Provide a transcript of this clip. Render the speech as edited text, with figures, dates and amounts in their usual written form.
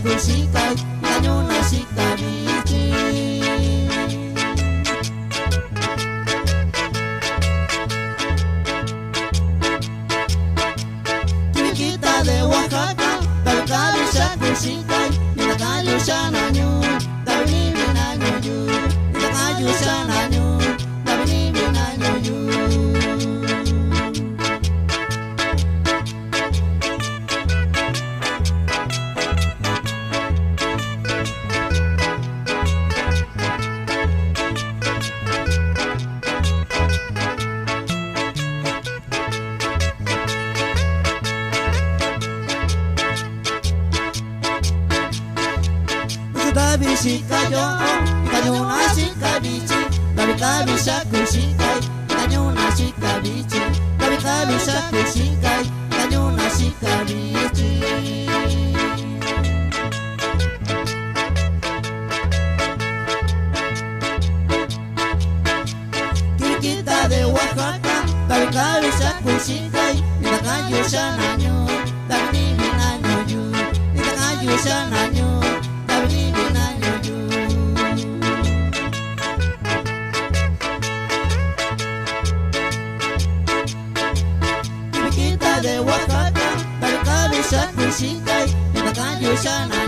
kushikai Kanyuna shikabichi Quimiquita de Oaxaca Tabicabisha kushikai Itakayusha nanyu Tabinibi nanyu Itakayusha nanyu Tabinibi nanyu Shikayo, Kanyuna shikabichi, Tabikabisha kushikai, Kanyuna shikabichi, Tabikabisha kushikai, Kanyuna shikabichi. Quimiquita de Oaxaca, Tabikabisha kushikai, Itakayusha nanyu, Tabinibi nanyu, Itakayusha nanyu, Tabinibi nanyu. De Oaxaca, Tabicabisha kushikai, Itakayusha nanyu